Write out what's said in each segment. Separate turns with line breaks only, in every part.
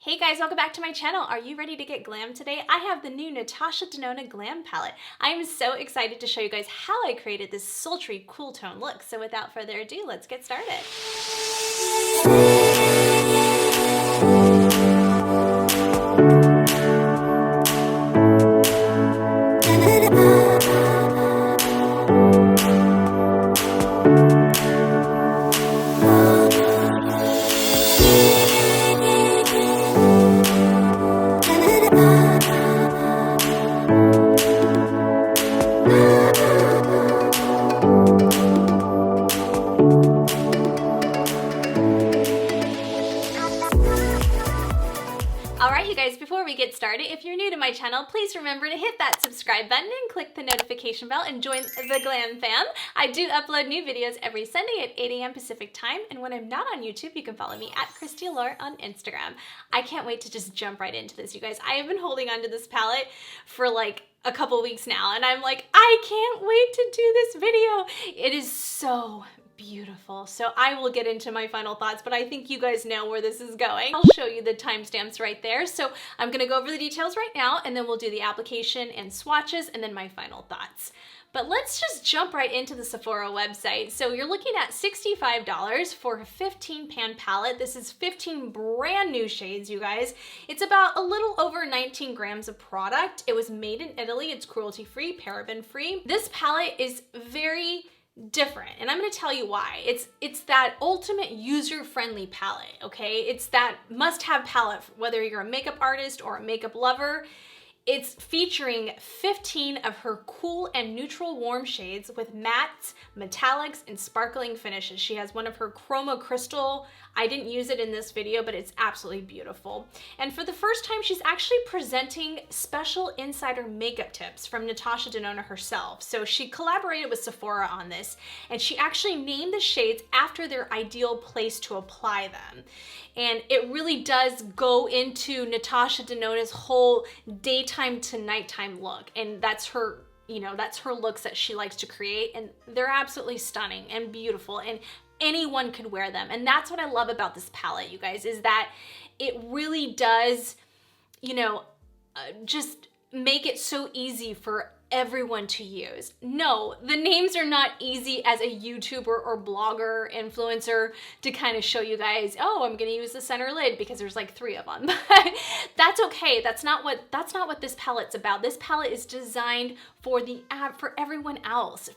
Hey guys, welcome back to my channel. Are you ready to get glam today? I have the new Natasha Denona Glam palette. I am so excited to show you guys how I created this sultry, cool tone look. So without further ado, let's get started. Alright you guys, before we get started, if you're new to my channel, please remember to hit that subscribe button and click the notification bell and join the Glam fam. I do upload new videos every Sunday at 8 a.m. Pacific time, and when I'm not on YouTube, you can follow me at LILLY on Instagram. I can't wait to just jump right into this, you guys. I have been holding onto this palette for like a couple weeks now, and I'm like, I can't wait to do this video. It is so beautiful. So I will get into my final thoughts, but I think you guys know where this is going. I'll show you the timestamps right there. So I'm gonna go over the details right now, and then we'll do the application and swatches, and then my final thoughts. But let's just jump right into the Sephora website. So you're looking at $65 for a 15 pan palette. This is 15 brand new shades, you guys. It's about a little over 19 grams of product. It was made in Italy. It's cruelty-free, paraben-free. This palette is very different, and I'm going to tell you why. It's that ultimate user-friendly palette, okay? It's that must-have palette, whether you're a makeup artist or a makeup lover. It's featuring 15 of her cool and neutral warm shades with mattes, metallics, and sparkling finishes. She has one of her chroma crystal. I didn't use it in this video, but it's absolutely beautiful. And for the first time, she's actually presenting special insider makeup tips from Natasha Denona herself. So she collaborated with Sephora on this, and she actually named the shades after their ideal place to apply them. And it really does go into Natasha Denona's whole daytime to nighttime look. And that's her, you know, that's her looks that she likes to create. And they're absolutely stunning and beautiful, and anyone could wear them. And that's what I love about this palette, you guys, is that it really does, you know, just make it so easy for everyone to use. No, the names are not easy as a YouTuber or blogger, influencer to kind of show you guys, oh, I'm gonna use the center lid because there's like 3 of them. But that's okay. That's not what this palette's about. This palette is designed for everyone else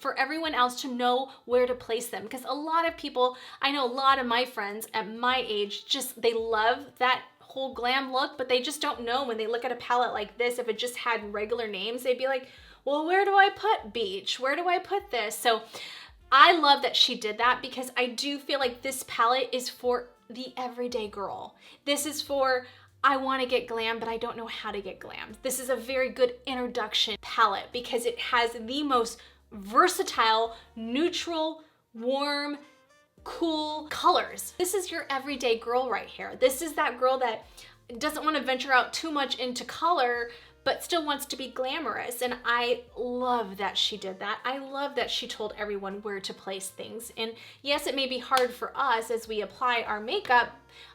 to know where to place them. Because a lot of people, I know a lot of my friends at my age, just they love that whole glam look, but they just don't know when they look at a palette like this. If it just had regular names, they'd be like, well, where do I put beach? Where do I put this? So I love that she did that, because I do feel like this palette is for the everyday girl. This is for, I want to get glam, but I don't know how to get glam. This is a very good introduction palette because it has the most versatile, neutral, warm, cool colors. This is your everyday girl right here. This is that girl that doesn't want to venture out too much into color, but still wants to be glamorous. And I love that she did that. I love that she told everyone where to place things. And yes, it may be hard for us as we apply our makeup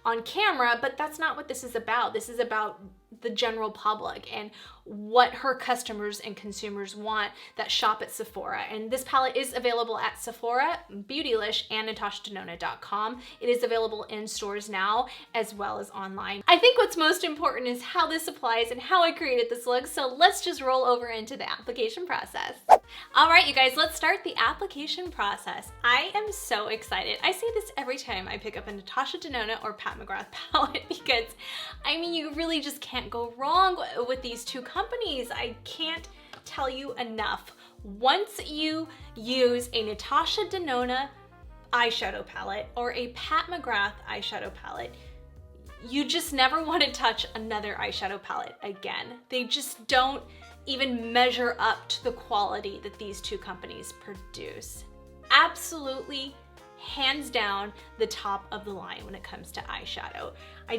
on camera, but that's not what this is about. This is about the general public and what her customers and consumers want that shop at Sephora. And this palette is available at Sephora, Beautylish, and NatashaDenona.com. It is available in stores now as well as online. I think what's most important is how this applies and how I created this look. So let's just roll over into the application process. All right, you guys, let's start the application process. I am so excited. I say this every time I pick up a Natasha Denona or Pat McGrath palette because, I mean, you really just can't go wrong with these two companies. I can't tell you enough. Once you use a Natasha Denona eyeshadow palette or a Pat McGrath eyeshadow palette, you just never want to touch another eyeshadow palette again. They just don't even measure up to the quality that these two companies produce. Absolutely, hands down, the top of the line when it comes to eyeshadow. I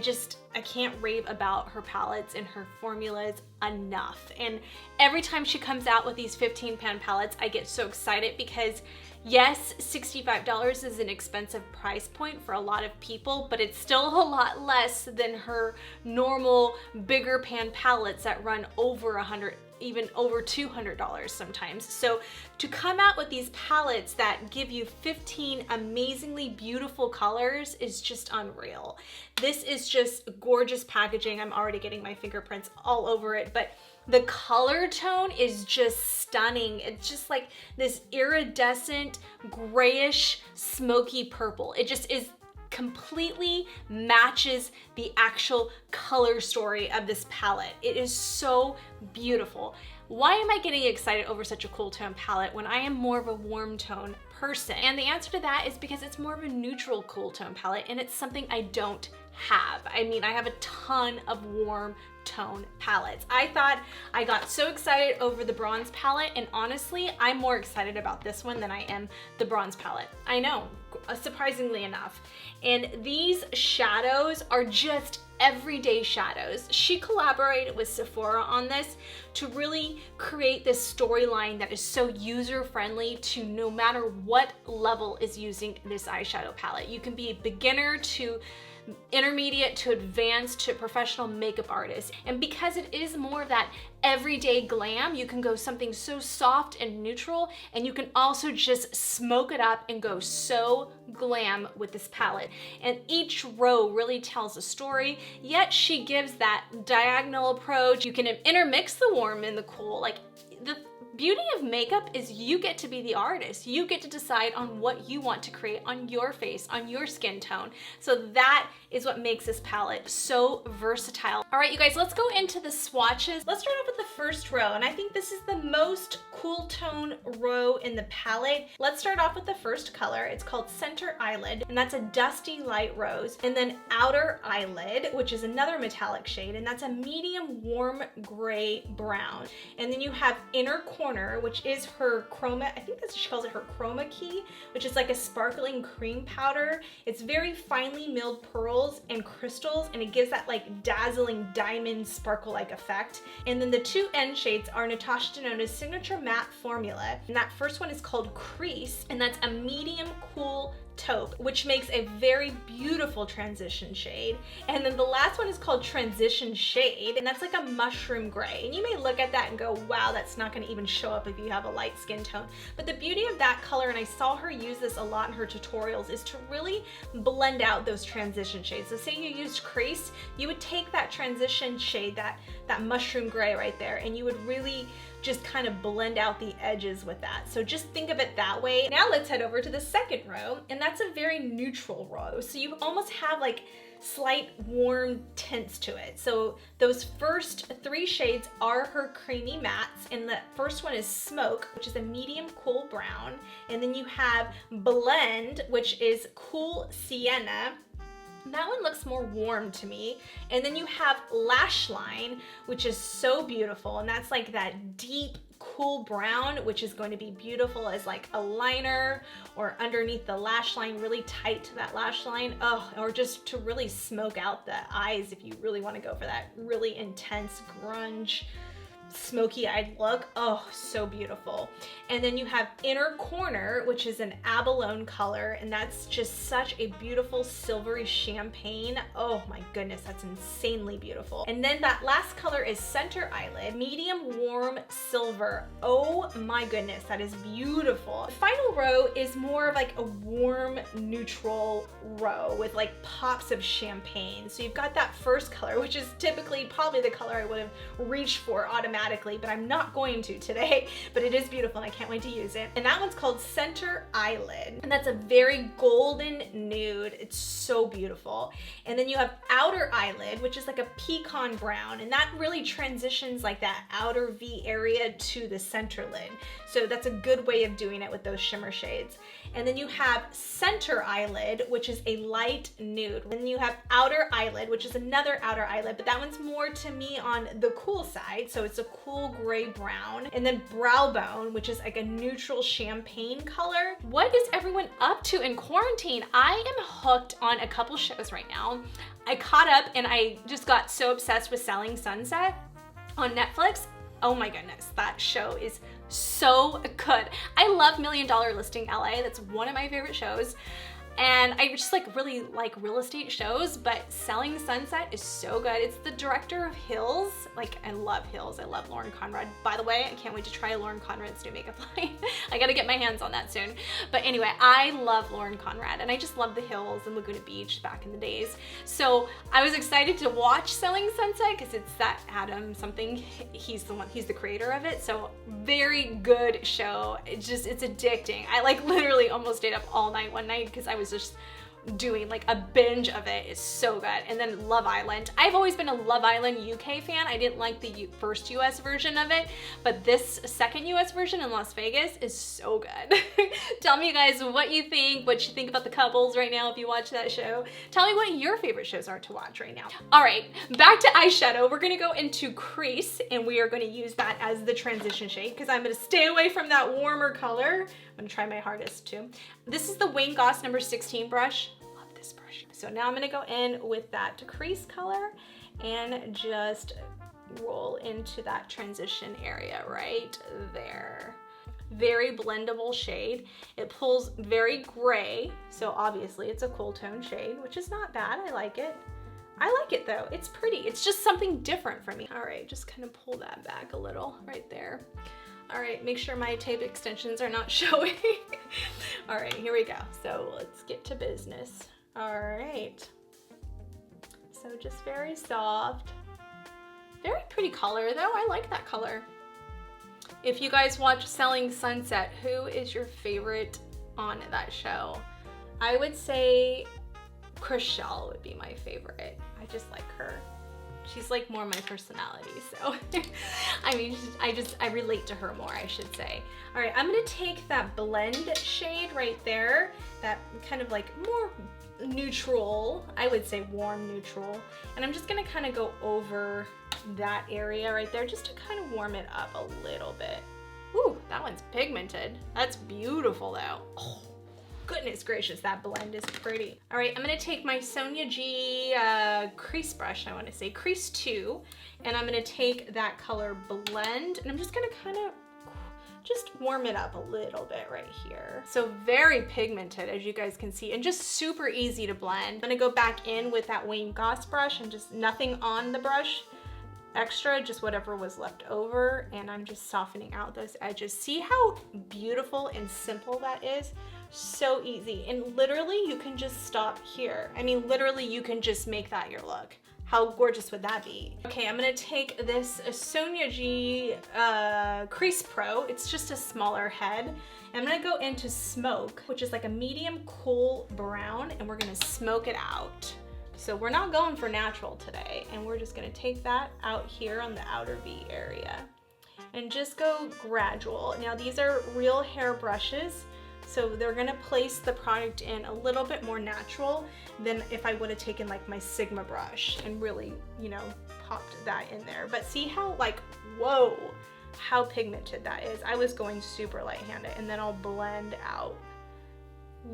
can't rave about her palettes and her formulas enough. And every time she comes out with these 15 pan palettes, I get so excited because yes, $65 is an expensive price point for a lot of people, but it's still a lot less than her normal bigger pan palettes that run over $100, even over $200 sometimes. So to come out with these palettes that give you 15 amazingly beautiful colors is just unreal. This is just gorgeous packaging. I'm already getting my fingerprints all over it, but the color tone is just stunning. It's just like this iridescent, grayish, smoky purple. It just is completely matches the actual color story of this palette. It is so beautiful. Why am I getting excited over such a cool tone palette when I am more of a warm tone person? And the answer to that is because it's more of a neutral cool tone palette, and it's something I don't have. I mean, I have a ton of warm tone palettes. I thought I got so excited over the bronze palette, and honestly, I'm more excited about this one than I am the bronze palette. I know, surprisingly enough. And these shadows are just everyday shadows. She collaborated with Sephora on this to really create this storyline that is so user-friendly to no matter what level is using this eyeshadow palette. You can be a beginner to intermediate to advanced to professional makeup artist. And because it is more of that everyday glam, you can go something so soft and neutral, and you can also just smoke it up and go so glam with this palette. And each row really tells a story, yet she gives that diagonal approach. You can intermix the warm and the cool. Like, the beauty of makeup is you get to be the artist. You get to decide on what you want to create on your face, on your skin tone. So that is what makes this palette so versatile. All right, you guys, let's go into the swatches. Let's start off with the first row, and I think this is the most cool tone row in the palette. Let's start off with the first color. It's called Center Eyelid, and that's a dusty light rose. And then Outer Eyelid, which is another metallic shade, and that's a medium warm gray brown. And then you have Inner Corner, which is her chroma, I think she calls it her chroma key, which is like a sparkling cream powder. It's very finely milled pearls and crystals, and it gives that like dazzling diamond sparkle-like effect. And then the two end shades are Natasha Denona's signature matte formula, and that first one is called Crease, and that's a medium cool taupe, which makes a very beautiful transition shade. And then the last one is called Transition Shade, and that's like a mushroom gray. And you may look at that and go, wow, that's not gonna even show up if you have a light skin tone. But the beauty of that color, and I saw her use this a lot in her tutorials, is to really blend out those transition shades. So say you used Crease, you would take that transition shade, that mushroom gray right there, and you would really just kind of blend out the edges with that. So just think of it that way. Now let's head over to the second row, and that's a very neutral row. So you almost have like slight warm tints to it. So those first three shades are her creamy mattes, and the first one is Smoke, which is a medium cool brown. And then you have Blend, which is cool sienna. That one looks more warm to me. And then you have Lash Line, which is so beautiful, and that's like that deep cool brown, which is going to be beautiful as like a liner or underneath the lash line, really tight to that lash line. Oh, or just to really smoke out the eyes if you really want to go for that really intense grunge smoky-eyed look. Oh, so beautiful. And then you have Inner Corner, which is an abalone color, and that's just such a beautiful silvery champagne. Oh my goodness, that's insanely beautiful. And then that last color is Center Eyelid, medium warm silver. Oh my goodness, that is beautiful. The final row is more of like a warm neutral row with like pops of champagne. So you've got that first color, which is typically probably the color I would have reached for automatically, but I'm not going to today, but it is beautiful and I can't wait to use it. And that one's called Center Eyelid, and that's a very golden nude. It's so beautiful. And then you have Outer Eyelid, which is like a pecan brown, and that really transitions like that outer V area to the center lid. So that's a good way of doing it with those shimmer shades. And then you have center eyelid, which is a light nude. And then you have outer eyelid, which is another outer eyelid, but that one's more to me on the cool side. So it's a cool gray brown. And then brow bone, which is like a neutral champagne color. What is everyone up to in quarantine? I am hooked on a couple shows right now. I caught up and I just got so obsessed with Selling Sunset on Netflix. Oh my goodness, that show is so good. I love Million Dollar Listing LA. That's one of my favorite shows. And I just really like real estate shows, but Selling Sunset is so good. It's the director of Hills. Like, I love Hills. I love Lauren Conrad. By the way, I can't wait to try Lauren Conrad's new makeup line. I gotta get my hands on that soon. But anyway, I love Lauren Conrad and I just love the Hills and Laguna Beach back in the days. So I was excited to watch Selling Sunset because it's that Adam something. He's the creator of it. So very good show. It's addicting. I literally almost stayed up all night one night because I was just doing like a binge of it. It's so good. And then Love Island. I've always been a Love Island UK fan. I didn't like the first US version of it, but this second US version in Las Vegas is so good. Tell me, you guys, what you think about the couples right now if you watch that show. Tell me what your favorite shows are to watch right now. All right, back to eyeshadow. We're gonna go into crease and we are gonna use that as the transition shade because I'm gonna stay away from that warmer color. I'm gonna try my hardest too. This is the Wayne Goss number 16 brush. Love this brush. So now I'm gonna go in with that crease color and just roll into that transition area right there. Very blendable shade. It pulls very gray, so obviously it's a cool tone shade, which is not bad. I like it. I like it though. It's pretty. It's just something different for me. All right, just kind of pull that back a little right there. All right, make sure my tape extensions are not showing. All right, here we go. So let's get to business. All right. So just very soft. Very pretty color though. I like that color. If you guys watch Selling Sunset, who is your favorite on that show? I would say Chrishell would be my favorite. I just like her. She's like more my personality, so I mean, I relate to her more, I should say. All right, I'm gonna take that blend shade right there, that kind of like more neutral, I would say warm neutral, and I'm just gonna kind of go over that area right there just to kind of warm it up a little bit. Ooh, that one's pigmented. That's beautiful though. Oh. Goodness gracious, that blend is pretty. All right, I'm gonna take my Sonia G crease brush, I wanna say, crease 2, and I'm gonna take that color blend, and I'm just gonna kind of just warm it up a little bit right here. So very pigmented, as you guys can see, and just super easy to blend. I'm gonna go back in with that Wayne Goss brush and just nothing on the brush extra, just whatever was left over, and I'm just softening out those edges. See how beautiful and simple that is? So easy, and literally you can just stop here. I mean, literally you can just make that your look. How gorgeous would that be? Okay, I'm gonna take this Sonia G Crease Pro. It's just a smaller head. I'm gonna go into Smoke, which is like a medium cool brown, and we're gonna smoke it out. So we're not going for natural today, and we're just gonna take that out here on the outer V area and just go gradual. Now these are real hair brushes, so they're gonna place the product in a little bit more natural than if I would have taken like my Sigma brush and really, you know, popped that in there. But see how like, whoa, how pigmented that is. I was going super light-handed, and then I'll blend out.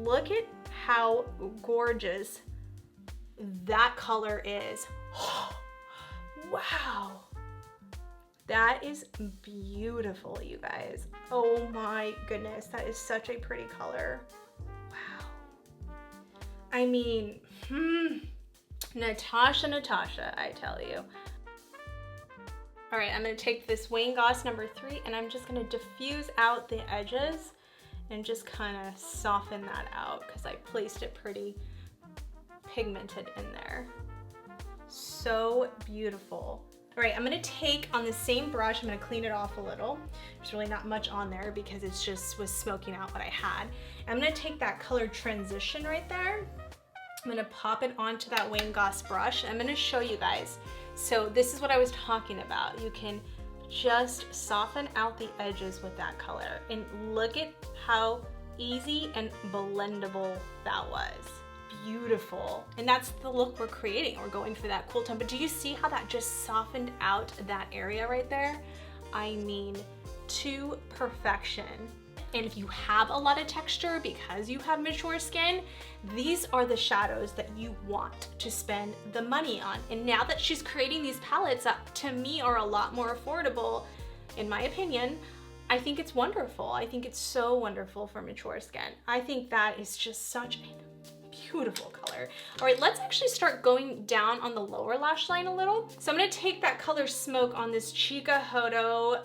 Look at how gorgeous that color is. Wow. That is beautiful, you guys. Oh my goodness, that is such a pretty color. Wow. I mean, Natasha, I tell you. All right, I'm gonna take this Wayne Goss number 3, and I'm just gonna diffuse out the edges and just kind of soften that out because I placed it pretty pigmented in there. So beautiful. All right, I'm gonna take on the same brush, I'm gonna clean it off a little. There's really not much on there because it's just was smoking out what I had. I'm gonna take that color transition right there. I'm gonna pop it onto that Wayne Goss brush. I'm gonna show you guys. So this is what I was talking about. You can just soften out the edges with that color. And look at how easy and blendable that was. Beautiful. And that's the look we're creating. We're going for that cool tone. But do you see how that just softened out that area right there? I mean, to perfection. And if you have a lot of texture because you have mature skin, these are the shadows that you want to spend the money on. And now that she's creating these palettes that to me are a lot more affordable, in my opinion, I think it's wonderful. I think it's so wonderful for mature skin. I think that is just such a beautiful color. All right, let's actually start going down on the lower lash line a little. So I'm gonna take that color Smoke on this Chica Hodo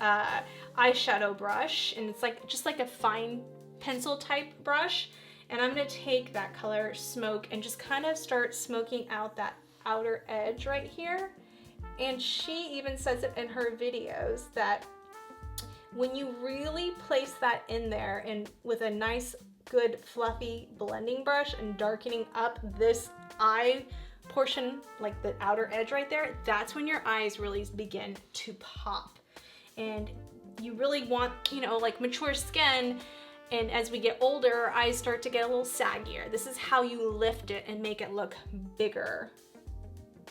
eyeshadow brush, and it's like just like a fine pencil type brush. And I'm gonna take that color Smoke and just kind of start smoking out that outer edge right here. And she even says it in her videos that when you really place that in there and with a nice, good, fluffy blending brush and darkening up this eye portion, like the outer edge right there, that's when your eyes really begin to pop. And you really want, you know, like mature skin, and as we get older, our eyes start to get a little saggier. This is how you lift it and make it look bigger.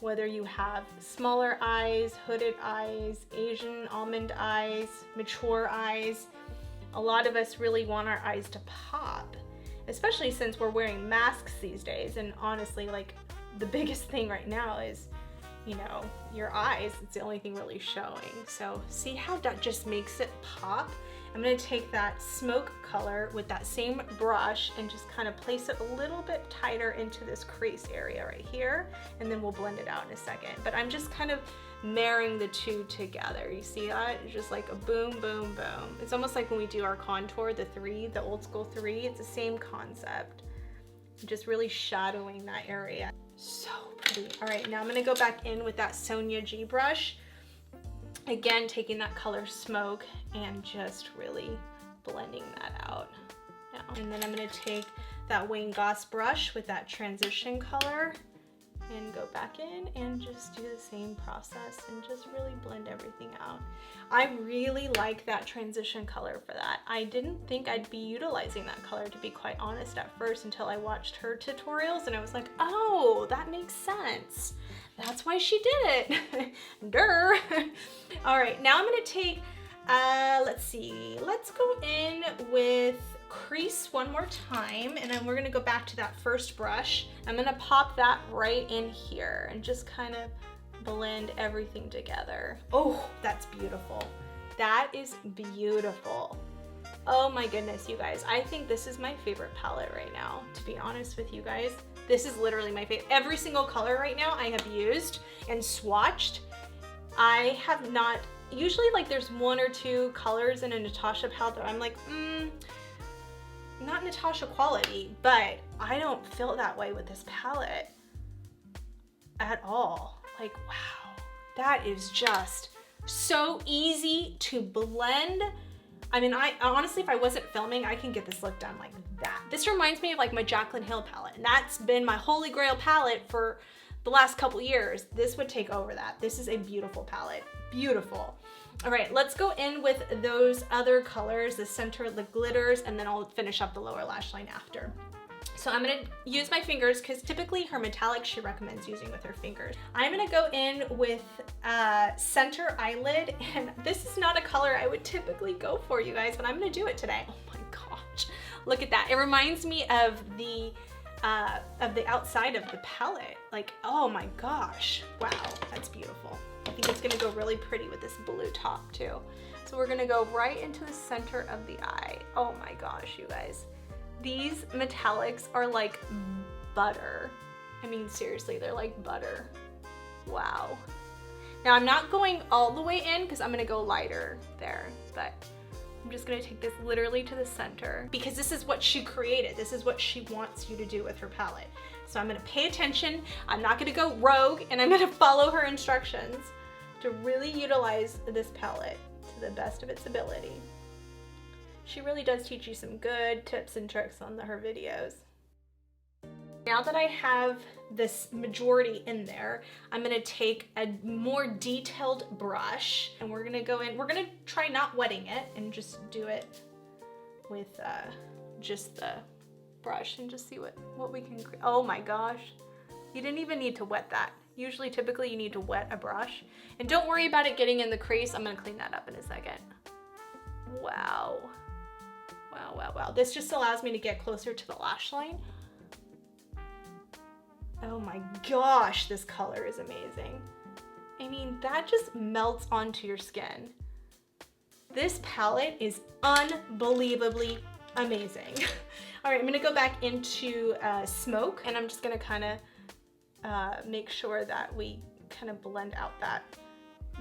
Whether you have smaller eyes, hooded eyes, Asian almond eyes, mature eyes, a lot of us really want our eyes to pop, especially since we're wearing masks these days. And honestly, like the biggest thing right now is, you know, your eyes. It's the only thing really showing. So see how that just makes it pop? I'm gonna take that Smoke color with that same brush and just kind of place it a little bit tighter into this crease area right here, and then we'll blend it out in a second. But I'm just kind of marrying the two together. You see that? It's just like a boom, boom, boom. It's almost like when we do our contour, the three, the old school three, it's the same concept. Just really shadowing that area. So pretty. All right, now I'm gonna go back in with that Sonia G brush. Again, taking that color Smoke and just really blending that out now. And then I'm gonna take that Wayne Goss brush with that transition color and go back in and just do the same process and just really blend everything out. I really like that transition color for that. I didn't think I'd be utilizing that color, to be quite honest, at first, until I watched her tutorials, and I was like, oh, that makes sense. That's why she did it. Durr. All right, now I'm gonna take, let's see, let's go in with crease one more time, and then we're gonna go back to that first brush. I'm gonna pop that right in here and just kind of blend everything together. Oh, that's beautiful. That is beautiful. Oh my goodness, you guys. I think this is my favorite palette right now, to be honest with you guys. This is literally my favorite. Every single color right now I have used and swatched. I have not, usually like there's one or two colors in a Natasha palette that I'm like, not Natasha quality, but I don't feel that way with this palette at all. Like, wow, that is just so easy to blend. I mean, I honestly, if I wasn't filming, I can get this look done like that. This reminds me of like my Jaclyn Hill palette, and that's been my holy grail palette for the last couple years. This would take over that. This is a beautiful palette, beautiful. All right, let's go in with those other colors, the center, the glitters, and then I'll finish up the lower lash line after. So I'm gonna use my fingers because typically her metallic she recommends using with her fingers. I'm gonna go in with center eyelid, and this is not a color I would typically go for, you guys, but I'm gonna do it today. Oh my gosh, look at that. It reminds me of the outside of the palette. Like, oh my gosh, wow, that's beautiful. I think it's gonna go really pretty with this blue top too. So we're gonna go right into the center of the eye. Oh my gosh, you guys. These metallics are like butter. I mean, seriously, they're like butter. Wow. Now I'm not going all the way in because I'm gonna go lighter there, but I'm just gonna take this literally to the center because this is what she created. This is what she wants you to do with her palette. So I'm gonna pay attention. I'm not gonna go rogue, and I'm gonna follow her instructions to really utilize this palette to the best of its ability. She really does teach you some good tips and tricks on her videos. Now that I have this majority in there, I'm gonna take a more detailed brush and we're gonna go in, we're gonna try not wetting it and just do it with just the brush and just see what we can create. Oh my gosh. You didn't even need to wet that. Usually, typically you need to wet a brush. And don't worry about it getting in the crease. I'm gonna clean that up in a second. Wow. Wow, wow, wow. This just allows me to get closer to the lash line. Oh my gosh, this color is amazing. I mean, that just melts onto your skin. This palette is unbelievably amazing. All right, I'm gonna go back into Smoke, and I'm just gonna kind of make sure that we kind of blend out that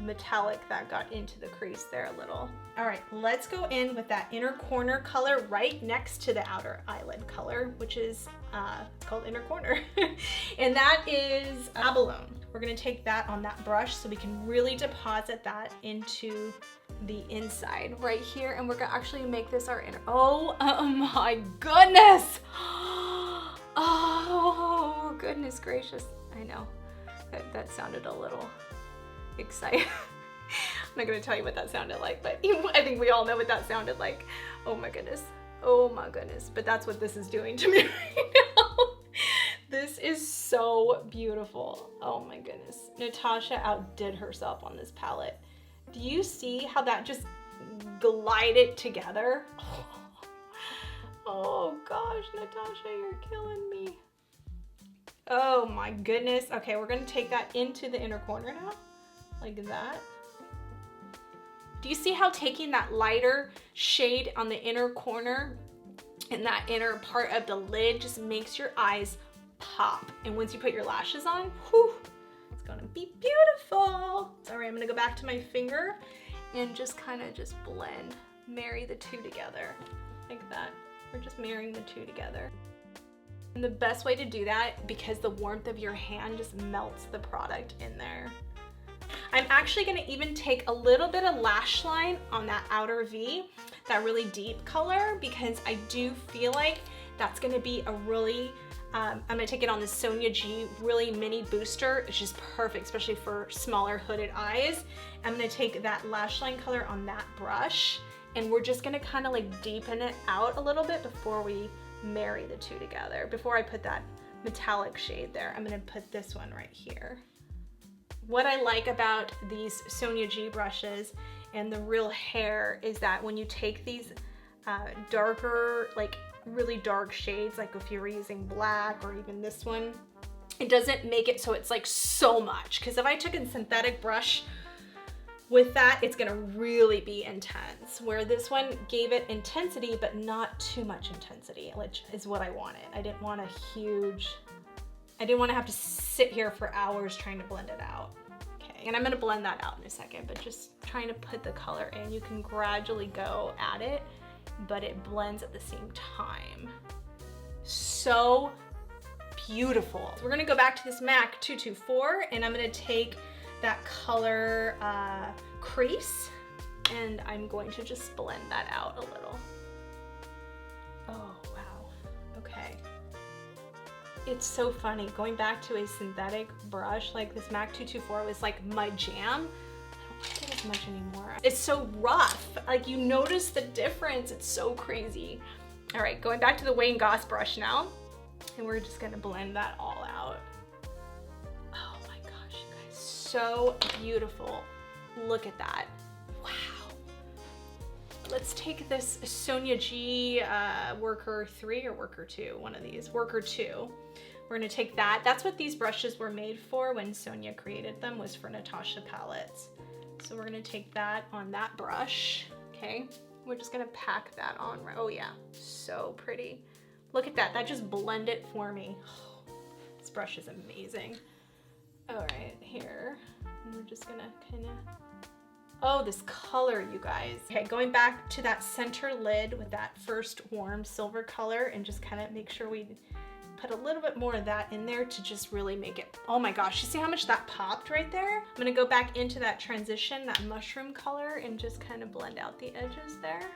metallic that got into the crease there a little. All right, let's go in with that inner corner color right next to the outer eyelid color, which is it's called Inner Corner. And that is Abalone. We're gonna take that on that brush so we can really deposit that into the inside right here, and we're gonna actually make this our inner. Oh my goodness. Oh goodness gracious. I know that sounded a little exciting. I'm not gonna tell you what that sounded like, but I think we all know what that sounded like. Oh my goodness. Oh my goodness. But that's what this is doing to me right now. This is so beautiful. Oh my goodness. Natasha outdid herself on this palette. Do you see how that just glided together? Oh gosh, Natasha, you're killing me. Oh my goodness. Okay, we're gonna take that into the inner corner now, like that. Do you see how taking that lighter shade on the inner corner and that inner part of the lid just makes your eyes pop? And once you put your lashes on, whew, it's gonna be beautiful. All right, I'm gonna go back to my finger and just kind of just blend, marry the two together like that. We're just marrying the two together. And the best way to do that, because the warmth of your hand just melts the product in there. I'm actually gonna even take a little bit of lash line on that outer V, that really deep color, because I do feel like that's gonna be a really, I'm gonna take it on the Sonia G really mini booster. It's just perfect, especially for smaller hooded eyes. I'm gonna take that lash line color on that brush, and we're just gonna kind of like deepen it out a little bit before we marry the two together. Before I put that metallic shade there, I'm gonna put this one right here. What I like about these Sonia G brushes and the Real Hair is that when you take these darker, like really dark shades, like if you were using black or even this one, it doesn't make it so it's like so much. Because if I took a synthetic brush with that, it's gonna really be intense. Where this one gave it intensity, but not too much intensity, which is what I wanted. I didn't want to have to sit here for hours trying to blend it out. Okay, and I'm gonna blend that out in a second, but just trying to put the color in. You can gradually go at it, but it blends at the same time. So beautiful. So we're gonna go back to this MAC 224, and I'm gonna take that color Crease, and I'm going to just blend that out a little. Oh, wow. Okay. It's so funny. Going back to a synthetic brush, like this MAC 224 was like my jam. I don't like it as much anymore. It's so rough. Like, you notice the difference. It's so crazy. All right, going back to the Wayne Goss brush now, and we're just gonna blend that all out. Oh my gosh, you guys, so beautiful. Look at that. Wow. Let's take this Sonia G Worker 3 or Worker 2, one of these, Worker 2. We're gonna take that. That's what these brushes were made for when Sonia created them, was for Natasha palettes. So we're gonna take that on that brush, okay? We're just gonna pack that on. Oh yeah, so pretty. Look at that, that just blended for me. Oh, this brush is amazing. All right, here. And we're just gonna kinda, oh, this color, you guys. Okay, going back to that center lid with that first warm silver color, and just kind of make sure we put a little bit more of that in there to just really make it, oh my gosh, you see how much that popped right there? I'm gonna go back into that transition, that mushroom color, and just kind of blend out the edges there.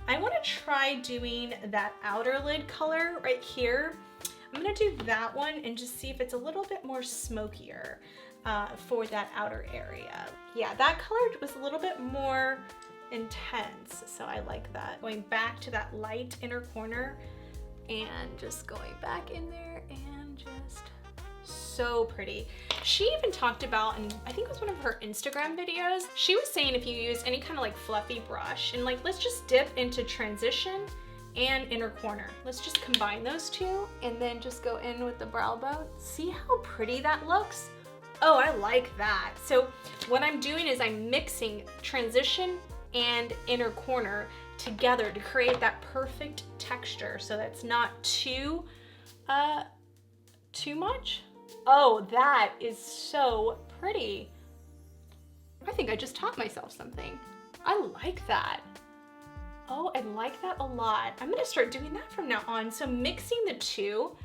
I wanna try doing that outer lid color right here. I'm gonna do that one and just see if it's a little bit more smokier for that outer area. Yeah, that color was a little bit more intense, so I like that. Going back to that light inner corner and just going back in there and just so pretty. She even talked about, and I think it was one of her Instagram videos, she was saying if you use any kind of like fluffy brush and like, let's just dip into transition and inner corner. Let's just combine those two and then just go in with the brow bone. See how pretty that looks? Oh, I like that. So what I'm doing is I'm mixing transition and inner corner together to create that perfect texture so that's not too much. Oh, that is so pretty. I think I just taught myself something. I like that. Oh, I like that a lot. I'm gonna start doing that from now on. So mixing the two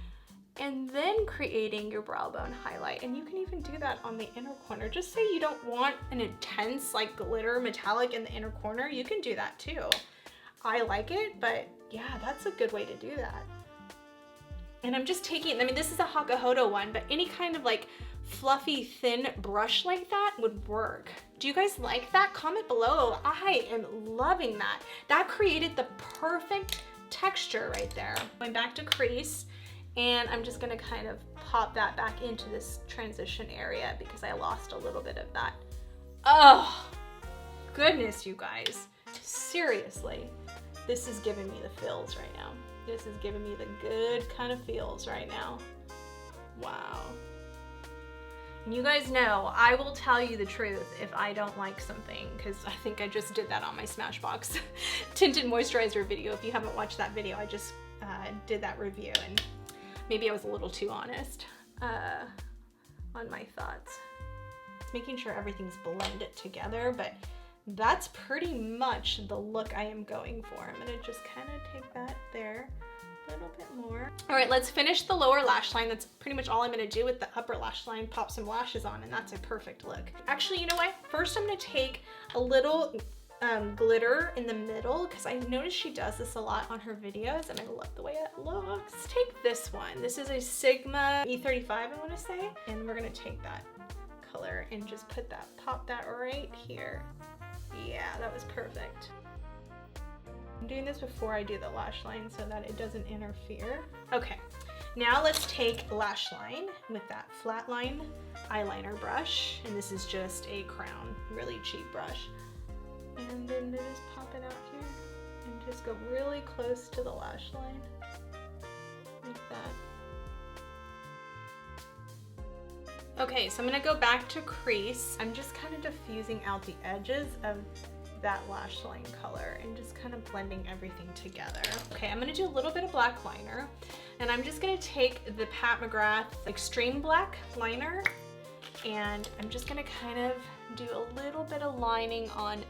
and then creating your brow bone highlight. And you can even do that on the inner corner. Just say you don't want an intense like glitter metallic in the inner corner, you can do that too. I like it, but yeah, that's a good way to do that. And I'm just taking, I mean, this is a Hakuhodo one, but any kind of like fluffy thin brush like that would work. Do you guys like that? Comment below. I am loving that. That created the perfect texture right there. Going back to crease, and I'm just gonna kind of pop that back into this transition area because I lost a little bit of that. Oh, goodness, you guys. Seriously, this is giving me the feels right now. This is giving me the good kind of feels right now. Wow. And you guys know, I will tell you the truth if I don't like something, because I think I just did that on my Smashbox tinted moisturizer video. If you haven't watched that video, I just did that review, and maybe I was a little too honest on my thoughts. Making sure everything's blended together, but that's pretty much the look I am going for. I'm gonna just kind of take that there a little bit more. All right, let's finish the lower lash line. That's pretty much all I'm gonna do with the upper lash line. Pop some lashes on, and that's a perfect look. Actually, you know what? First, I'm gonna take a little glitter in the middle, because I noticed she does this a lot on her videos, and I love the way it looks. Let's take this one. This is a Sigma E35, I wanna say, and we're gonna take that color and just put that, pop that right here. Yeah, that was perfect. I'm doing this before I do the lash line so that it doesn't interfere. Okay, now let's take lash line with that flat line eyeliner brush, and this is just a Crown, really cheap brush. And then just pop it out here and just go really close to the lash line, like that. Okay, so I'm gonna go back to crease. I'm just kind of diffusing out the edges of that lash line color and just kind of blending everything together. Okay, I'm gonna do a little bit of black liner, and I'm just gonna take the Pat McGrath Extreme Black Liner, and I'm just gonna kind of do a little bit of lining on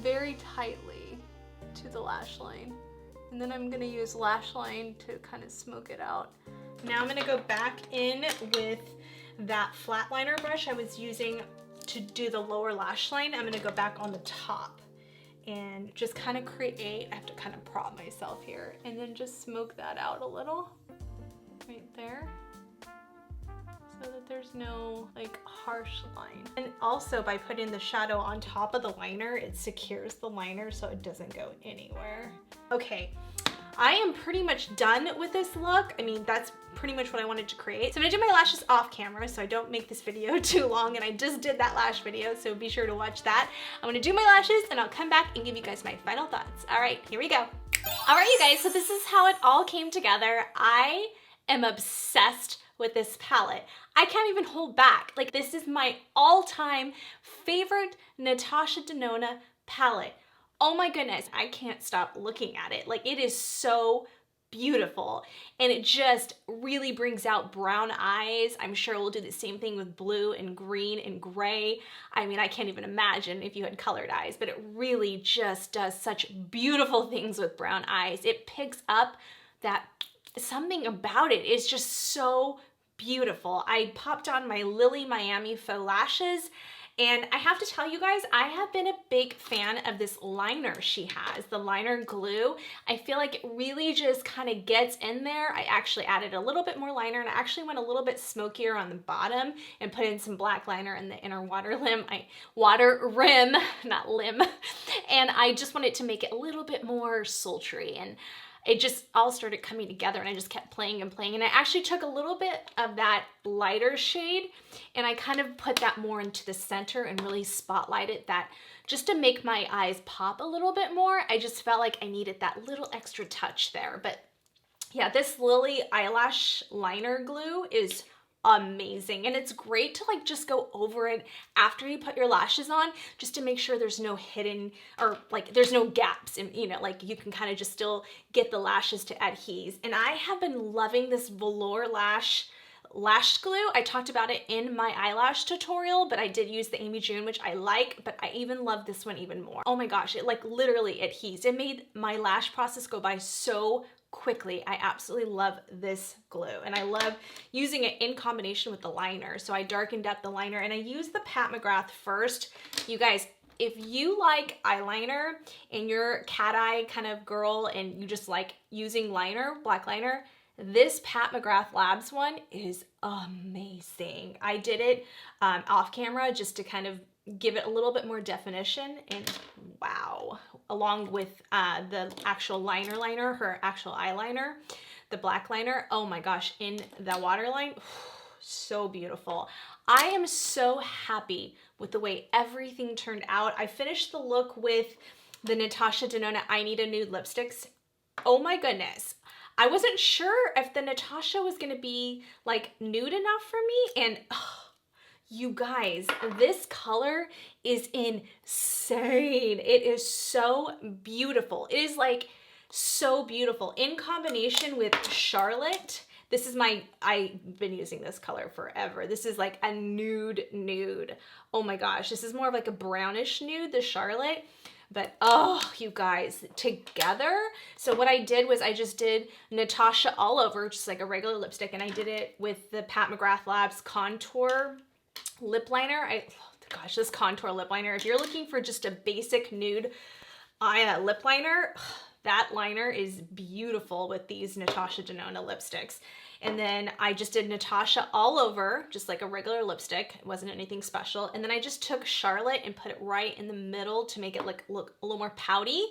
very tightly to the lash line. And then I'm gonna use lash line to kind of smoke it out. Now I'm gonna go back in with that flat liner brush I was using to do the lower lash line. I'm gonna go back on the top and just kind of create, I have to kind of prop myself here, and then just smoke that out a little right there, so that there's no like harsh line. And also by putting the shadow on top of the liner, it secures the liner so it doesn't go anywhere. Okay, I am pretty much done with this look. I mean, that's pretty much what I wanted to create. So I'm gonna do my lashes off camera so I don't make this video too long, and I just did that lash video, so be sure to watch that. I'm gonna do my lashes and I'll come back and give you guys my final thoughts. All right, here we go. All right, you guys, so this is how it all came together. I am obsessed with this palette. I can't even hold back. Like, this is my all-time favorite Natasha Denona palette. Oh my goodness, I can't stop looking at it. Like, it is so beautiful, and it just really brings out brown eyes. I'm sure we'll do the same thing with blue and green and gray. I mean, I can't even imagine if you had colored eyes, but it really just does such beautiful things with brown eyes. It picks up that something about it is just so beautiful. I popped on my Lilly Miami faux lashes, And I have to tell you guys, I have been a big fan of this liner she has, the liner glue. I feel like it really just kind of gets in there. I actually added a little bit more liner, and I actually went a little bit smokier on the bottom and put in some black liner in the inner water rim, not limb. And I just wanted to make it a little bit more sultry, and it just all started coming together, and I just kept playing and playing. And I actually took a little bit of that lighter shade and I kind of put that more into the center and really spotlighted that just to make my eyes pop a little bit more. I just felt like I needed that little extra touch there. But yeah, this Lilly eyelash liner glue is amazing, and it's great to like just go over it after you put your lashes on, just to make sure there's no hidden, or like there's no gaps, and you know, like you can kind of just still get the lashes to adhere. And I have been loving this Velour lash glue. I talked about it in my eyelash tutorial, but I did use the Amy June, which I like, but I even love this one even more. Oh my gosh, it like literally adheres. It made my lash process go by so quickly. I absolutely love this glue, and I love using it in combination with the liner. So I darkened up the liner, and I used the Pat McGrath first. You guys, if you like eyeliner and you're cat eye kind of girl and you just like using liner, black liner, this Pat McGrath Labs one is amazing. I did it off camera just to kind of give it a little bit more definition, and wow, along with the actual liner, her actual eyeliner, the black liner, oh my gosh, in the waterline, so beautiful. I am so happy with the way everything turned out. I finished the look with the Natasha Denona I Need a Nude lipsticks. Oh my goodness. I wasn't sure if the Natasha was gonna be like nude enough for me, and you guys, this color is insane. It is so beautiful. It is like so beautiful in combination with Charlotte. This is I've been using this color forever. This is like a nude. Oh my gosh, this is more of like a brownish nude, the Charlotte. But oh, you guys, together. So what I did was I just did Natasha all over, just like a regular lipstick, and I did it with the Pat McGrath Labs Contour lip liner. Gosh, this contour lip liner, if you're looking for just a basic nude lip liner, that liner is beautiful with these Natasha Denona lipsticks. And then I just did Natasha all over, just like a regular lipstick. It wasn't anything special. And then I just took Charlotte and put it right in the middle to make it look a little more pouty.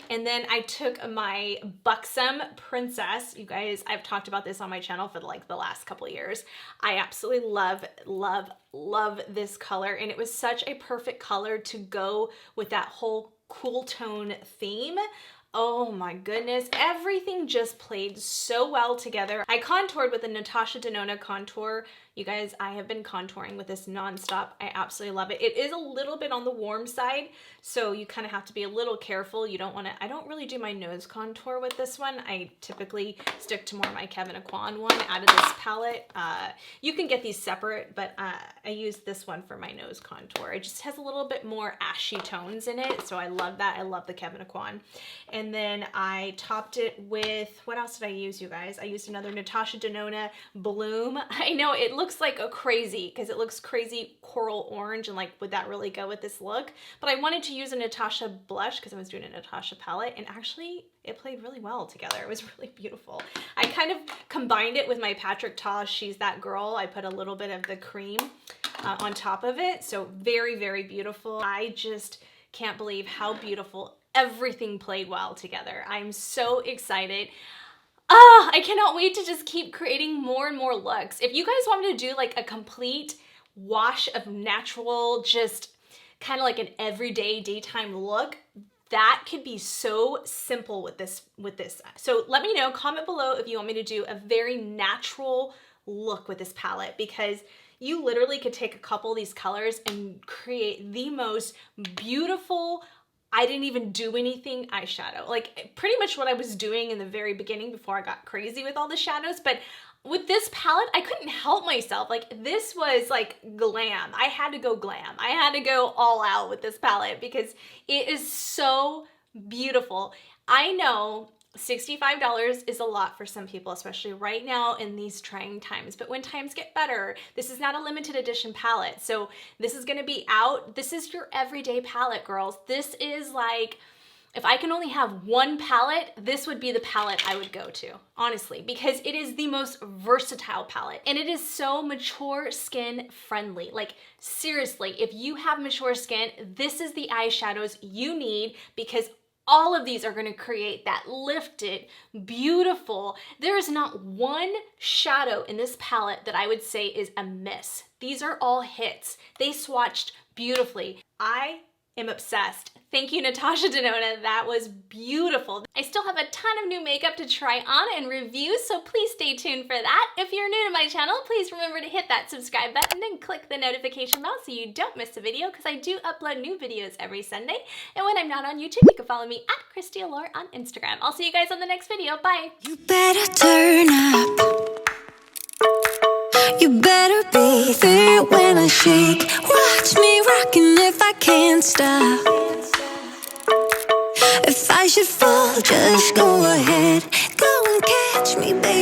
And then I took my Buxom Princess. You guys, I've talked about this on my channel for like the last couple of years. I absolutely love this color. And it was such a perfect color to go with that whole cool tone theme. Oh my goodness, everything just played so well together. I contoured with the Natasha Denona contour. You guys, I have been contouring with this nonstop. I absolutely love it. It is a little bit on the warm side, so you kind of have to be a little careful. You don't want to, I don't really do my nose contour with this one. I typically stick to more of my Kevyn Aucoin one out of this palette. You can get these separate, but I use this one for my nose contour. It just has a little bit more ashy tones in it, so I love that. I love the Kevyn Aucoin. And then I topped it with, what else did I use, you guys? I used another Natasha Denona Bloom. I know it looks like a crazy, because it looks crazy coral orange, and like, would that really go with this look? But I wanted to use a Natasha blush because I was doing a Natasha palette, and actually it played really well together. It was really beautiful. I kind of combined it with my Patrick Ta She's That Girl. I put a little bit of the cream on top of it. So very, very beautiful. I just can't believe how beautiful everything played well together. I'm so excited. I cannot wait to just keep creating more and more looks. If you guys want me to do like a complete wash of natural, just kind of like an everyday daytime look, that could be so simple with this. So let me know, comment below if you want me to do a very natural look with this palette, because you literally could take a couple of these colors and create the most beautiful, I didn't even do anything eyeshadow. Like pretty much what I was doing in the very beginning before I got crazy with all the shadows. But with this palette, I couldn't help myself. Like this was like glam. I had to go glam. I had to go all out with this palette because it is so beautiful. I know $65 is a lot for some people, especially right now in these trying times. But when times get better, this is not a limited edition palette. So this is gonna be out. This is your everyday palette, girls. This is like, if I can only have one palette, this would be the palette I would go to, honestly, because it is the most versatile palette and it is so mature skin friendly. Like seriously, if you have mature skin, this is the eyeshadows you need because all of these are gonna create that lifted, beautiful. There is not one shadow in this palette that I would say is a miss. These are all hits. They swatched beautifully. I am obsessed. Thank you, Natasha Denona. That was beautiful. I still have a ton of new makeup to try on and review, so please stay tuned for that. If you're new to my channel, please remember to hit that subscribe button and click the notification bell so you don't miss a video, because I do upload new videos every Sunday. And when I'm not on YouTube, you can follow me at Christy Allure on Instagram. I'll see you guys on the next video. Bye.
You better turn up. You better be there when I shake. Watch me rocking if I can't stop. If I should fall, just go ahead. Go and catch me, baby.